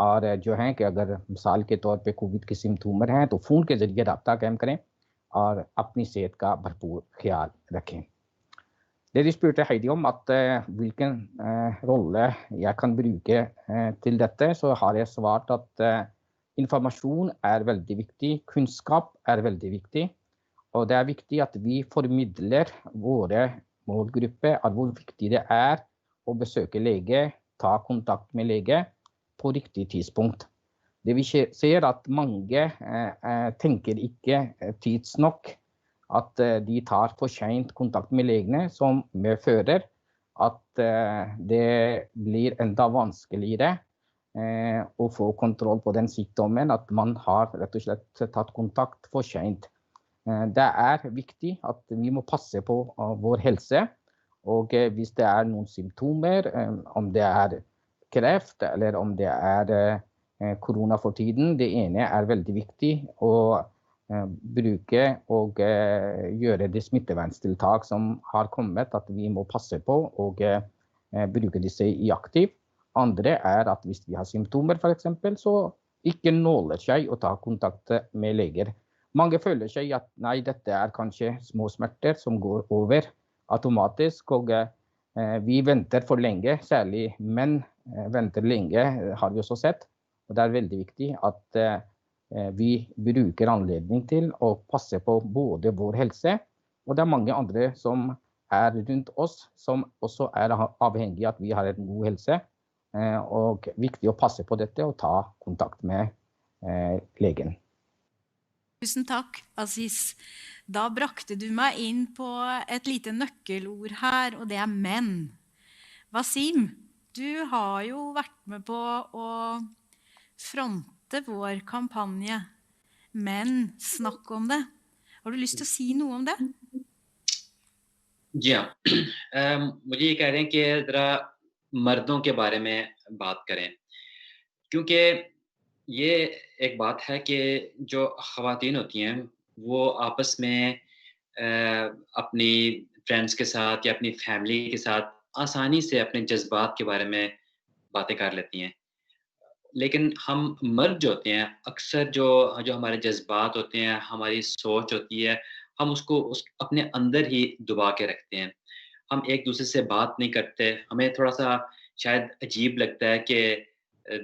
اور جو ہیں کہ اگر مثال کے طور پہ کووڈ کے سمپٹوم ہیں تو فون کے ذریعے رابطہ قائم کریں اور اپنی صحت کا بھرپور خیال رکھیں۔ Dere spurte Heidi om at hvilken rolle jeg kan bruke til dette, så har jeg svart at informasjon er veldig viktig, kunnskap er veldig viktig, og det er viktig at vi formidler våre målgrupper av hvor viktig det er å besøke lege, ta kontakt med lege på riktig tidspunkt. Det vi ser at mange tenker ikke tidsnok, at de tar for sent kontakt med legene, som medfører at det blir enda vanskeligere å få kontroll på den sykdommen, at man har rett og slett tatt kontakt for sent. Det er viktig at vi må passe på vår helse, og hvis det er noen symptomer, om det er kreft eller om det er korona for tiden, det ene er veldig viktig å bruke og gjøre de smitteverntiltak som har kommet, at vi må passe på og bruke disse i aktiv. Andre er at hvis vi har symptomer for eksempel, så ikke nåler seg å ta kontakt med leger. Mange føler seg at nei, dette er kanskje små smerter som går over automatisk, og vi venter for lenge, særlig menn venter lenge, har vi også sett. Og det er veldig viktig at vi bruker anledning til å passe på både vår helse, og det er mange andre som er rundt oss, som også er avhengig av at vi har en god helse, og viktig å passe på dette og ta kontakt med legen. Tusen takk, Aziz. Da brakte du meg inn på et lite nøkkelord her, og det er menn. Wasim, du har jo vært med på å fronte vår kampanje, men snakk om det. Har du lyst til å si noe om det? جی ہاں، مجھے یہ کہہ رہے ہیں کہ ذرا مردوں کے بارے میں بات کریں، کیونکہ یہ ایک بات ہے کہ جو خواتین ہوتی ہیں وہ آپس میں اپنی فرینڈس کے ساتھ یا اپنی فیملی کے ساتھ آسانی سے اپنے جذبات کے بارے میں باتیں کر لیتی ہیں، لیکن ہم مرد جو ہوتے ہیں اکثر جو ہمارے جذبات ہوتے ہیں، ہماری سوچ ہوتی ہے، ہم اس کو اپنے اندر ہی دبا کے رکھتے ہیں، ہم ایک دوسرے سے بات نہیں کرتے، ہمیں تھوڑا سا شاید عجیب لگتا ہے کہ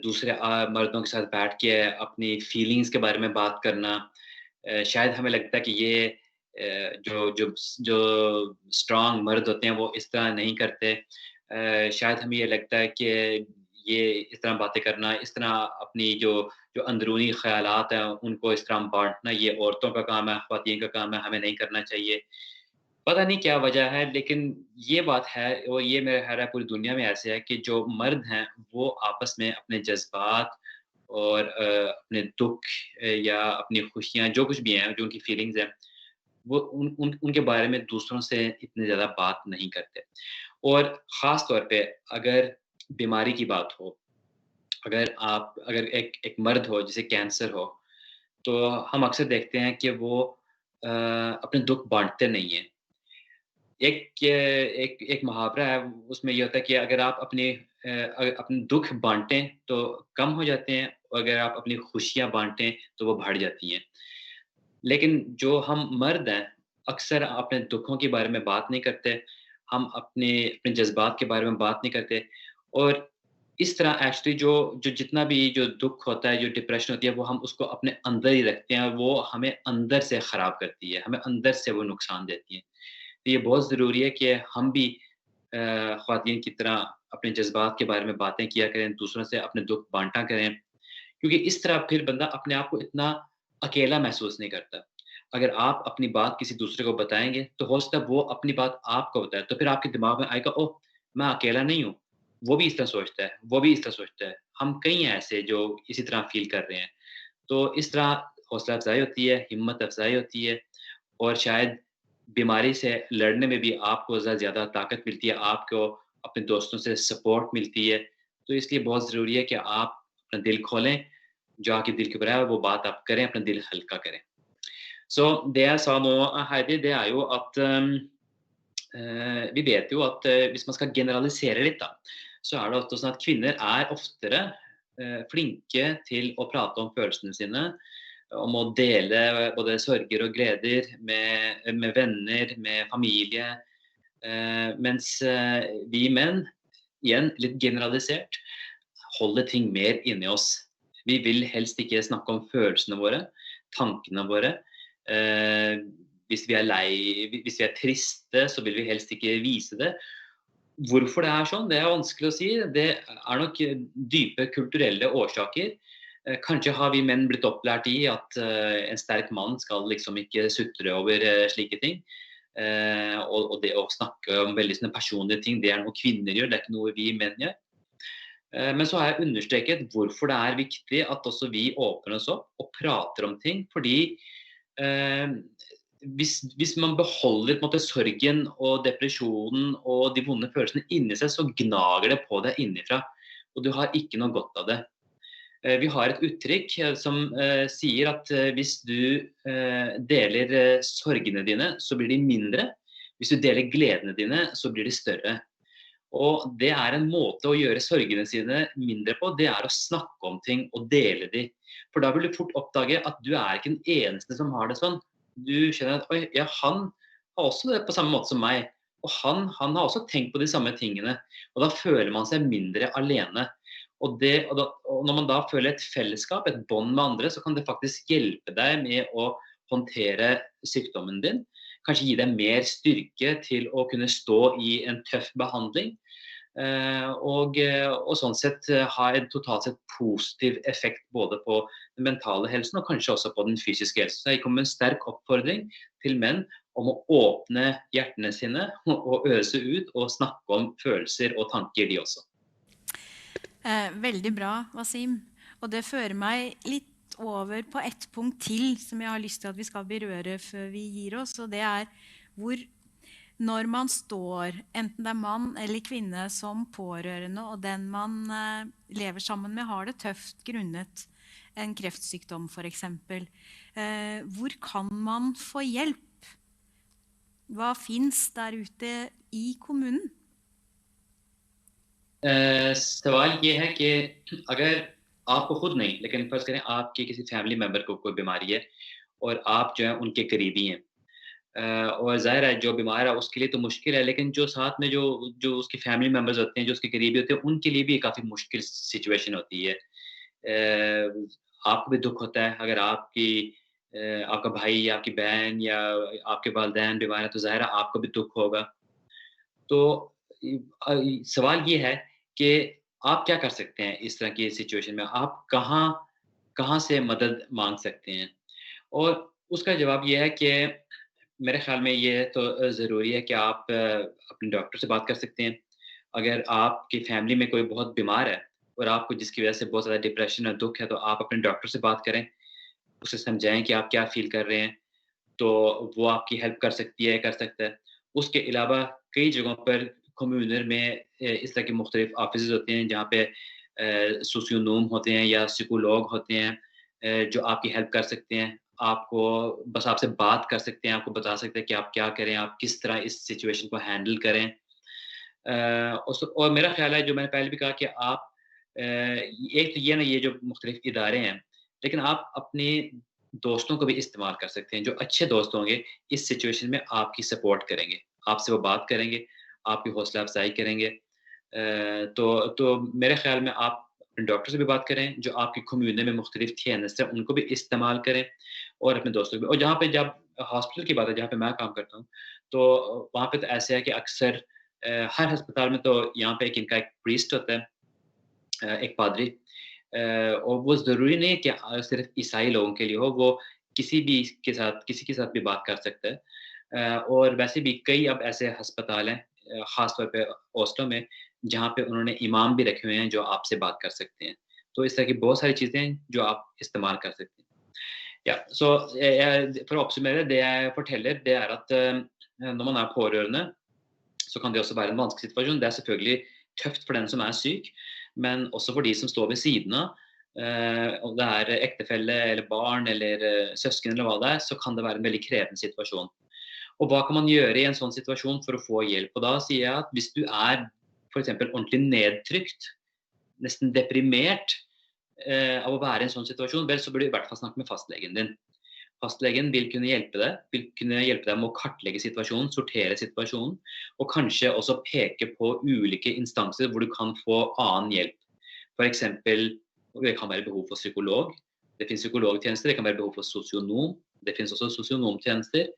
دوسرے مردوں کے ساتھ بیٹھ کے اپنی فیلنگز کے بارے میں بات کرنا، شاید ہمیں لگتا ہے کہ یہ جو اسٹرانگ مرد ہوتے ہیں وہ اس طرح نہیں کرتے، شاید ہمیں یہ لگتا ہے کہ یہ اس طرح باتیں کرنا، اس طرح اپنی جو اندرونی خیالات ہیں ان کو اس طرح بانٹنا، یہ عورتوں کا کام ہے، خواتین کا کام ہے، ہمیں نہیں کرنا چاہیے۔ پتہ نہیں کیا وجہ ہے، لیکن یہ بات ہے اور یہ میرا خیال ہے پوری دنیا میں ایسے ہے کہ جو مرد ہیں وہ آپس میں اپنے جذبات اور اپنے دکھ یا اپنی خوشیاں جو کچھ بھی ہیں، جو ان کی فیلنگز ہیں، وہ ان کے بارے میں دوسروں سے اتنے زیادہ بات نہیں کرتے۔ اور خاص طور پہ اگر بیماری کی بات ہو، اگر ایک مرد ہو جسے کینسر ہو، تو ہم اکثر دیکھتے ہیں کہ وہ اپنے دکھ بانٹتے نہیں ہیں۔ ایک محاورہ ہے، اس میں یہ ہوتا ہے کہ اگر آپ اپنے دکھ بانٹیں تو کم ہو جاتے ہیں، اور اگر آپ اپنی خوشیاں بانٹیں تو وہ بڑھ جاتی ہیں۔ لیکن جو ہم مرد ہیں اکثر اپنے دکھوں کے بارے میں بات نہیں کرتے، ہم اپنے جذبات کے بارے میں بات نہیں کرتے، اور اس طرح ایکچولی جو جتنا بھی جو دکھ ہوتا ہے، جو ڈپریشن ہوتی ہے، وہ ہم اس کو اپنے اندر ہی رکھتے ہیں، اور وہ ہمیں اندر سے خراب کرتی ہے، ہمیں اندر سے وہ نقصان دیتی ہے۔ تو یہ بہت ضروری ہے کہ ہم بھی خواتین کی طرح اپنے جذبات کے بارے میں باتیں کیا کریں، دوسروں سے اپنے دکھ بانٹا کریں، کیونکہ اس طرح پھر بندہ اپنے آپ کو اتنا اکیلا محسوس نہیں کرتا۔ اگر آپ اپنی بات کسی دوسرے کو بتائیں گے تو ہو سکتا ہے وہ اپنی بات آپ کو بتائے، تو پھر آپ کے دماغ میں آئے گا اوہ! میں اکیلا نہیں ہوں، وہ بھی اس طرح سوچتا ہے، وہ بھی اس طرح سوچتا ہے، ہم کئی ہیں ایسے جو اسی طرح فیل کر رہے ہیں۔ تو اس طرح حوصلہ افزائی ہوتی ہے، ہمت افزائی ہوتی ہے، اور شاید بیماری سے لڑنے میں بھی آپ کو زیادہ طاقت ملتی ہے، آپ کو اپنے دوستوں سے سپورٹ ملتی ہے۔ تو اس لیے بہت ضروری ہے کہ آپ اپنا دل کھولیں، جو آپ کے dil کے اوپر ہے وہ بات آپ کریں، اپنا دل ہلکا کریں. Så det jeg sa nå, Heidi, det er jo at vi vet jo at hvis man skal generalisere litt, da, så er det ofte sånn at kvinner er oftere flinke til å prate om følelsene sine, om å dele både sorger og gleder med venner, med familie, mens vi menn, igjen litt generalisert, holder ting mer inni oss. Vi vil helst ikke snakke om følelsene våre, tankene våre. Hvis vi er lei, hvis vi er triste, så vil vi helst ikke vise det. Hvorfor det er sånn, det er vanskelig å si. Det er nok dype kulturelle årsaker. Kanskje har vi menn blitt opplært i at en sterk mann skal liksom ikke sutre over slike ting. Og det å snakke om veldig sånne personlige ting, det er noe kvinner gjør, det er ikke noe vi menn gjør. Men så har jeg understreket hvorfor det er viktig at også vi åpner oss opp og prater om ting, fordi hvis man beholder på en måte sorgen og depresjonen og de vonde følelsene inni seg, så gnager det på deg innifra, og du har ikke noe godt av det. Vi har et uttrykk som sier at hvis du deler sorgene dine, så blir de mindre. Hvis du deler gledene dine, så blir de større. Og det er en måte å gjøre sorgene sine mindre på, det er å snakke om ting og dele de. For da vil du fort oppdage at du er ikke den eneste som har det sånn. Du skjønner at oi, ja, han har også det på samme måte som meg. Og han har også tenkt på de samme tingene. Og da føler man seg mindre alene. Og når man da føler et fellesskap, et bånd med andre, så kan det faktisk hjelpe deg med å håndtere sykdommen din. Kanskje gi deg mer styrke til å kunne stå i en tøff behandling. Og sånn sett ha en totalt sett positiv effekt både på den mentale helsen og kanskje også på den fysiske helsen. Så jeg kommer med en sterk oppfordring til menn om å åpne hjertene sine og øse ut og snakke om følelser og tanker de også. Veldig bra, Wasim. Og det fører meg litt over på et punkt til som jeg har lyst til at vi skal berøre før vi gir oss, og det er hvor når man står, enten det er mann eller kvinne som pårørende, og den man lever sammen med har det tøft grunnet en kreftsykdom for eksempel, hvor kan man få hjelp? Hva finnes der ute i kommunen? سوال یہ ہے کہ اگر آپ کو خود نہیں لیکن فرض کریں آپ کے کسی فیملی ممبر کو کوئی بیماری ہے اور آپ جو ہیں ان کے قریبی ہیں اور ظاہر ہے جو بیمار ہے اس کے لیے تو مشکل ہے لیکن جو ساتھ میں جو اس کے فیملی ممبرز ہوتے ہیں جو اس کے قریبی ہوتے ہیں ان کے لیے بھی کافی مشکل سچویشن ہوتی ہے آپ کو بھی دکھ ہوتا ہے اگر آپ کا بھائی یا آپ کی بہن یا آپ کے والدین بیمار ہیں تو ظاہر ہے آپ کو بھی دکھ ہوگا تو سوال یہ ہے کہ آپ کیا کر سکتے ہیں اس طرح کی سچویشن میں آپ کہاں سے مدد مانگ سکتے ہیں اور اس کا جواب یہ ہے کہ میرے خیال میں یہ تو ضروری ہے کہ آپ اپنے ڈاکٹر سے بات کر سکتے ہیں اگر آپ کی فیملی میں کوئی بہت بیمار ہے اور آپ کو جس کی وجہ سے بہت زیادہ ڈپریشن اور دکھ ہے تو آپ اپنے ڈاکٹر سے بات کریں اسے سمجھائیں کہ آپ کیا فیل کر رہے ہیں تو وہ آپ کی ہیلپ کر سکتا ہے اس کے علاوہ کئی جگہوں پر کمیونر میں اس طرح کے مختلف آفیسز ہوتے ہیں جہاں پہ سوسیونوم ہوتے ہیں یا سائیکولوگ ہوتے ہیں جو آپ کی ہیلپ کر سکتے ہیں آپ کو بس آپ سے بات کر سکتے ہیں آپ کو بتا سکتے ہیں کہ آپ کیا کریں آپ کس طرح اس سچویشن کو ہینڈل کریں اور میرا خیال ہے جو میں نے پہلے بھی کہا کہ آپ ایک تو یہ نا یہ جو مختلف ادارے ہیں لیکن آپ اپنے دوستوں کو بھی استعمال کر سکتے ہیں جو اچھے دوست ہوں گے اس سچویشن میں آپ کی سپورٹ کریں گے آپ سے وہ بات کریں گے آپ کی حوصلہ افزائی کریں گے تو میرے خیال میں آپ اپنے ڈاکٹر سے بھی بات کریں جو آپ کی کمیونٹی میں مختلف تھینس ہیں ان کو بھی استعمال کریں اور اپنے دوستوں کو بھی اور جہاں پہ جب ہاسپٹل کی بات ہے جہاں پہ میں کام کرتا ہوں تو وہاں پہ تو ایسے ہے کہ اکثر ہر ہسپتال میں تو یہاں پہ ان کا ایک پریسٹ ہوتا ہے, ایک پادری, اور وہ ضروری نہیں کہ صرف عیسائی لوگوں کے لیے ہو, وہ کسی کے ساتھ بھی بات کر سکتا ہے. اور ویسے بھی کئی اب ایسے ہسپتال ہیں, خاص طور پہ اوسلو میں, جہاں پہ انہوں نے امام بھی رکھے ہوئے ہیں جو آپ سے بات کر سکتے ہیں. تو اس طرح کی بہت ساری چیزیں ہیں جو آپ استعمال kar sakte ہیں. Ja, så for å oppsummere, det jeg forteller, det er at når man er pårørende, så kan det også være en vanskelig situasjon. Det er selvfølgelig tøft for den som er syk, men også for de som står ved siden av. Om det er ektefelle eller barn eller søsken eller hva det er, så kan det være en veldig krevende situasjon. Og hva kan man gjøre i en sånn situasjon for å få hjelp? Og da sier jeg at hvis du er for eksempel ordentlig nedtrykt, nesten deprimert av å være i en sånn situasjon, vel, så bør du i hvert fall snakke med fastlegen din. Fastlegen vil kunne hjelpe deg med å kartlegge situasjonen, sortere situasjonen, og kanskje også peke på ulike instanser hvor du kan få annen hjelp. For eksempel, det kan være behov for psykolog, det finnes psykologtjenester, det kan være behov for sosionom, det finnes også sosionomtjenester.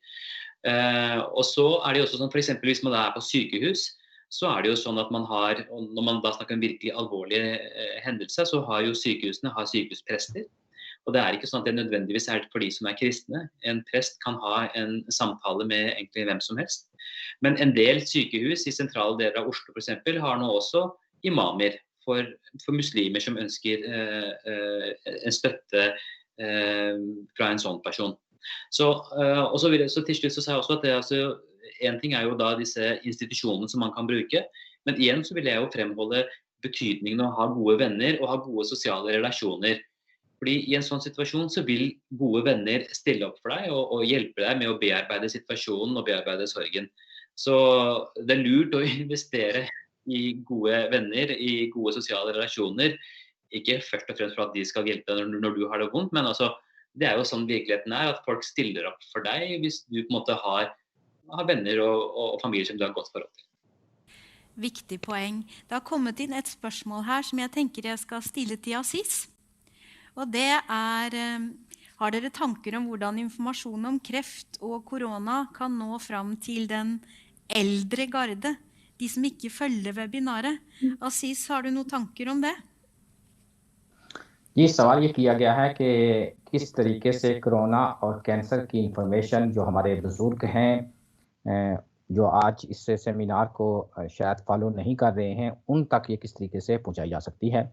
Og så er det også sånn, for eksempel hvis man er på sykehus, så er det jo sånn at man har, når man da snakker om virkelig alvorlige hendelser, så har jo sykehusene sykehusprester. Og det er ikke sånn at det nødvendigvis er for de som er kristne. En prest kan ha en samtale med egentlig hvem som helst. Men en del sykehus i sentrale deler av Oslo for eksempel har nå også imamer for muslimer som ønsker en støtte fra en sånn person. Så til slutt så sa jeg også at det en ting er jo da disse institusjonene som man kan bruke, men igjen så vil jeg jo fremholde betydningen av å ha gode venner og ha gode sosiale relasjoner. Fordi i en sånn situasjon så vil gode venner stille opp for deg og hjelpe deg med å bearbeide situasjonen og bearbeide sorgen. Så det er lurt å investere i gode venner, i gode sosiale relasjoner, ikke først og fremst for at de skal hjelpe deg når du har det vondt, men altså, det er jo sånn virkeligheten er, at folk stiller opp for deg hvis du på en måte har venner og familie som du har godt forhold til. Viktig poeng. Det har kommet inn et spørsmål her som jeg tenker jeg skal stille til Aziz. Og det er, har dere tanker om hvordan informasjon om kreft og korona kan nå fram til den eldre garde, de som ikke følger webinaret? Aziz, har du noen tanker om det? یہ سوال یہ کیا گیا ہے کہ کس طریقے سے کرونا اور کینسر کی انفارمیشن جو ہمارے بزرگ ہیں جو آج اس سیمینار کو شاید فالو نہیں کر رہے ہیں ان تک یہ کس طریقے سے پہنچائی جا سکتی ہے.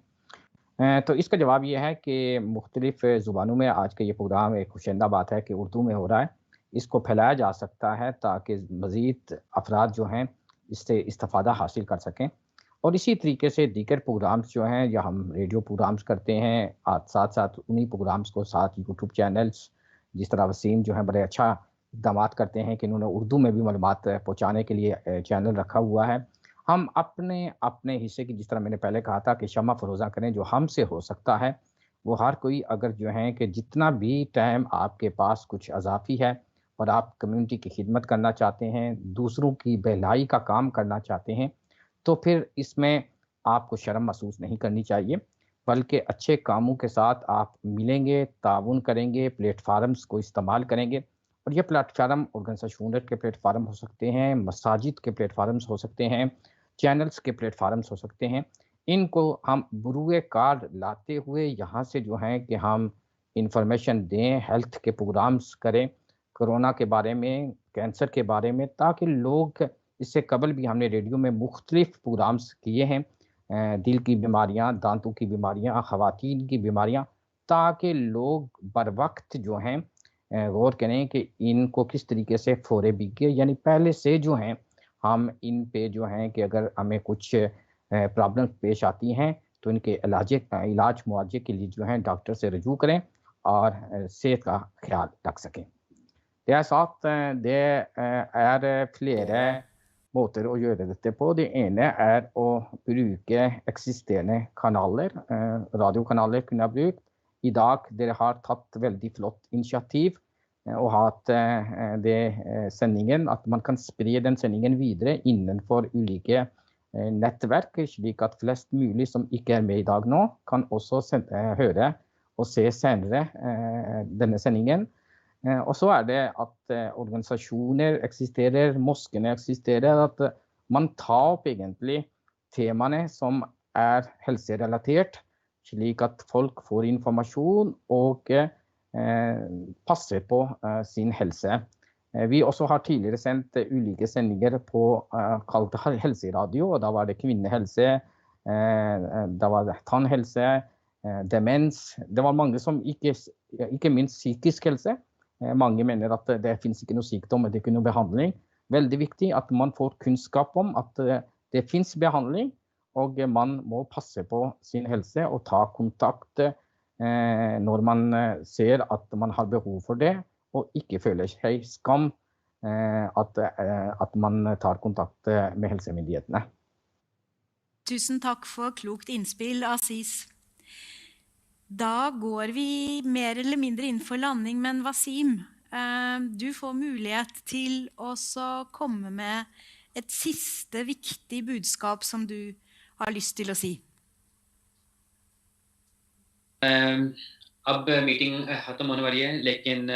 تو اس کا جواب یہ ہے کہ مختلف زبانوں میں آج کا یہ پروگرام ایک خوشندہ بات ہے کہ اردو میں ہو رہا ہے. اس کو پھیلایا جا سکتا ہے تاکہ مزید افراد جو ہیں اس سے استفادہ حاصل کر سکیں. اور اسی طریقے سے دیگر پروگرامز جو ہیں یا ہم ریڈیو پروگرامز کرتے ہیں ساتھ ساتھ انہی پروگرامز کو ساتھ یوٹیوب چینلز جس طرح وسیم جو ہیں بڑے اچھا اقدامات کرتے ہیں کہ انہوں نے اردو میں بھی معلومات پہنچانے کے لیے چینل رکھا ہوا ہے. ہم اپنے حصے کی جس طرح میں نے پہلے کہا تھا کہ شمع فروزہ کریں جو ہم سے ہو سکتا ہے. وہ ہر کوئی اگر جو ہے کہ جتنا بھی ٹائم آپ کے پاس کچھ اضافی ہے اور آپ کمیونٹی کی خدمت کرنا چاہتے ہیں, دوسروں کی بھلائی کا کام کرنا چاہتے ہیں, تو پھر اس میں آپ کو شرم محسوس نہیں کرنی چاہیے, بلکہ اچھے کاموں کے ساتھ آپ ملیں گے, تعاون کریں گے, پلیٹ فارمز کو استعمال کریں گے. اور یہ پلیٹ فارم آرگنائزیشن کے پلیٹ فارم ہو سکتے ہیں, مساجد کے پلیٹ فارمز ہو سکتے ہیں, چینلز کے پلیٹ فارمز ہو سکتے ہیں. ان کو ہم بروئے کار لاتے ہوئے یہاں سے جو ہیں کہ ہم انفارمیشن دیں, ہیلتھ کے پروگرامز کریں, کرونا کے بارے میں, کینسر کے بارے میں, تاکہ لوگ اس سے قبل بھی ہم نے ریڈیو میں مختلف پروگرامز کیے ہیں, دل کی بیماریاں, دانتوں کی بیماریاں, خواتین کی بیماریاں, تاکہ لوگ بر وقت جو ہیں غور کریں کہ ان کو کس طریقے سے فورے بیگے, یعنی پہلے سے جو ہیں ہم ان پہ جو ہیں کہ اگر ہمیں کچھ پرابلم پیش آتی ہیں تو ان کے علاج معالجے کے لیے جو ہیں ڈاکٹر سے رجوع کریں اور صحت کا خیال رکھ سکیں. Det sagt det flere måter å gjøre dette på. Det ene å bruke eksisterende kanaler, radiokanaler kunne jeg brukt. I dag dere har tatt veldig flott initiativ og hatt sendingen, at man kan spre den sendingen videre innenfor ulike nettverk, slik at flest mulig som ikke med i dag nå, kan også høre og se senere denne sendingen. Og så det at organisasjoner eksisterer, moskene eksisterer, at man tar opp egentlig temaene som helserelatert, slik at folk får informasjon og passer på sin helse. Vi også har tidligere sendt ulike sendinger på kalt helseradio, og da var det kvinnehelse, da var det tannhelse, demens. Det var mange som ikke minst psykisk helse. Mange mener at det finnes ikke noe sykdom, det er ikke noe behandling. Veldig viktig at man får kunnskap om at det finnes behandling, og man må passe på sin helse og ta kontakt når man ser at man har behov for det, og ikke føler seg skam at man tar kontakt med helsemyndighetene. Tusen takk for klokt innspill, Aziz. Da går vi mer eller mindre inn for landing, men Wasim, du får mulighet til å komme med et siste viktig budskap som du har lyst til å si. اب meeting ختم ہونے والی ہے لیکن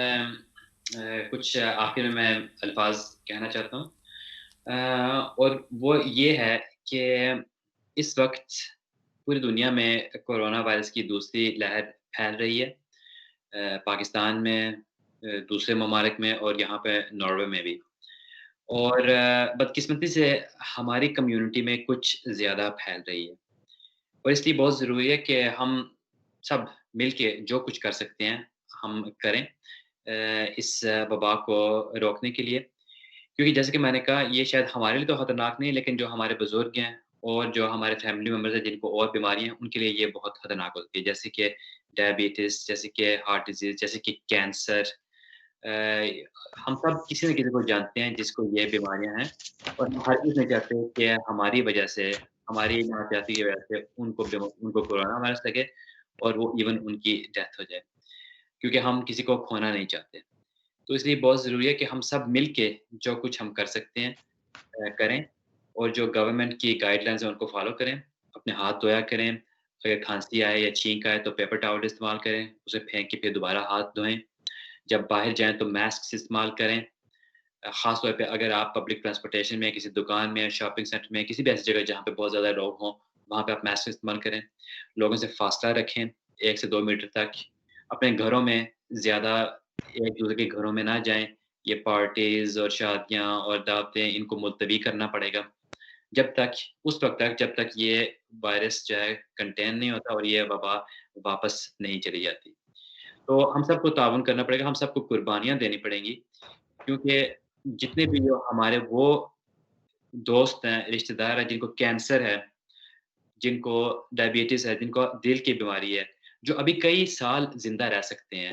کچھ آخر میں میں الفاظ کہنا چاہتا ہوں اور وہ یہ ہے کہ اس وقت پوری دنیا میں کورونا وائرس کی دوسری لہر پھیل رہی ہے پاکستان میں دوسرے ممالک میں اور یہاں پہ ناروے میں بھی اور بدقسمتی سے ہماری کمیونٹی میں کچھ زیادہ پھیل رہی ہے اور اس لیے بہت ضروری ہے کہ ہم سب مل کے جو کچھ کر سکتے ہیں ہم کریں اس وبا کو روکنے کے لیے کیونکہ جیسے کہ میں نے کہا یہ شاید ہمارے لیے تو خطرناک نہیں لیکن جو ہمارے بزرگ ہیں اور جو ہمارے فیملی ممبرز ہیں جن کو اور بیماریاں ہیں ان کے لیے یہ بہت خطرناک ہوتی ہے جیسے کہ ڈائبٹیز جیسے کہ ہارٹ ڈیزیز جیسے کہ کینسر ہم سب کسی نہ کسی کو جانتے ہیں جس کو یہ بیماریاں ہیں اور ہم ہر چیز نہیں چاہتے کہ ہماری وجہ سے ہماری ناحیاتی کی وجہ سے ان کو کورونا وائرس لگے اور وہ ایون ان کی ڈیتھ ہو جائے کیونکہ ہم کسی کو کھونا نہیں چاہتے تو اس لیے بہت ضروری ہے کہ ہم سب مل کے جو کچھ ہم کر سکتے ہیں کریں اور جو گورنمنٹ کی گائیڈ لائنز ہیں ان کو فالو کریں اپنے ہاتھ دھویا کریں اگر کھانسی آئے یا چھینک آئے تو پیپر ٹاول استعمال کریں اسے پھینک کے پھر دوبارہ ہاتھ دھوئیں جب باہر جائیں تو ماسک استعمال کریں خاص طور پہ اگر آپ پبلک ٹرانسپورٹیشن میں کسی دکان میں شاپنگ سینٹر میں کسی بھی ایسی جگہ جہاں پہ بہت زیادہ لوگ ہوں وہاں پہ آپ ماسک استعمال کریں لوگوں سے فاصلہ رکھیں 1 سے 2 میٹر تک اپنے گھروں میں زیادہ ایک دوسرے کے گھروں میں نہ جائیں یہ پارٹیز اور شادیاں اور دعوتیں ان کو ملتوی کرنا پڑے گا جب تک اس وقت تک جب تک یہ وائرس جو ہے کنٹین نہیں ہوتا اور یہ وبا واپس نہیں چلی جاتی تو ہم سب کو تعاون کرنا پڑے گا ہم سب کو قربانیاں دینی پڑیں گی کیونکہ جتنے بھی ہمارے وہ دوست ہیں رشتہ دار ہیں جن کو کینسر ہے جن کو ڈائبٹیز ہے جن کو دل کی بیماری ہے جو ابھی کئی سال زندہ رہ سکتے ہیں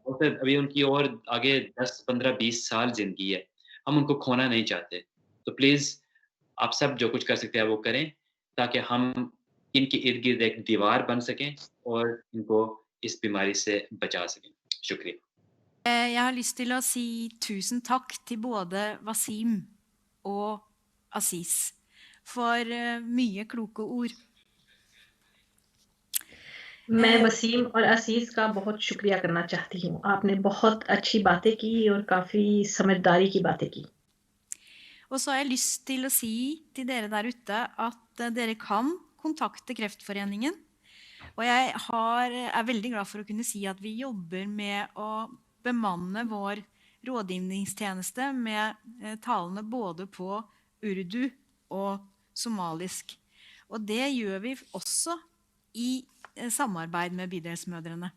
ابھی ان کی اور آگے 10 15 20 سال زندگی ہے ہم ان کو کھونا نہیں چاہتے تو پلیز آپ سب جو کچھ کر سکتے ہیں وہ کریں تاکہ ہم ان کے ارد گرد ایک دیوار بن سکیں اور ان کو اس بیماری سے بچا سکیں شکریہ Jeg har lyst til å si tusen takk til både Wasim og Aziz for mye kloke ord. میں وسیم اور عزیز کا بہت شکریہ کرنا چاہتی ہوں آپ نے بہت اچھی باتیں کی اور کافی سمجھداری کی باتیں کی Og så har jeg lyst til å si til dere der ute at dere kan kontakte Kreftforeningen. Og jeg er veldig glad for å kunne si at vi jobber med å bemanne vår rådgivningstjeneste med talene både på urdu og somalisk. Og det gjør vi også i samarbeid med bydelsmødrene.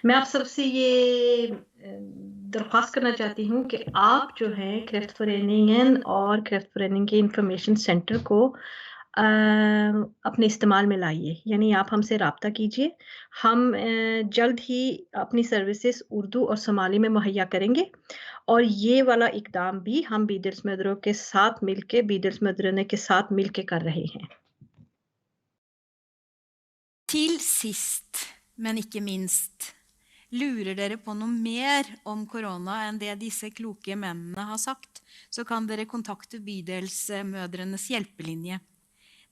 میں آپ سب سے یہ درخواست کرنا چاہتی ہوں کہ آپ جو ہیں کریفٹ فوریننگ اور کریفٹ فوریننگ کے انفارمیشن سینٹر کو اپنے استعمال میں لائیے یعنی آپ ہم سے رابطہ کیجئے ہم جلد ہی اپنی سروسز اردو اور صومالی میں مہیا کریں گے اور یہ والا اقدام بھی ہم بیدرسمدروں کے ساتھ مل کے بیدرسمدرنے کے ساتھ مل کے کر رہے ہیں Til sist, men ikke minst, lurer dere på noe mer om korona enn det disse kloke mennene har sagt, så kan dere kontakte bydelsmødrenes hjelpelinje.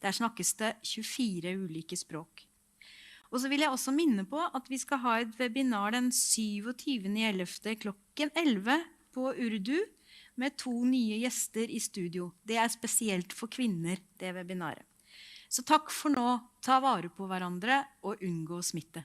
Der snakkes det 24 ulike språk. Og så vil jeg også minne på at vi skal ha et webinar den 27.11. klokken 11 på urdu, med 2 nye gjester i studio. Det spesielt for kvinner, det webinaret. Så takk for nå. Ta vare på hverandre og unngå smitte.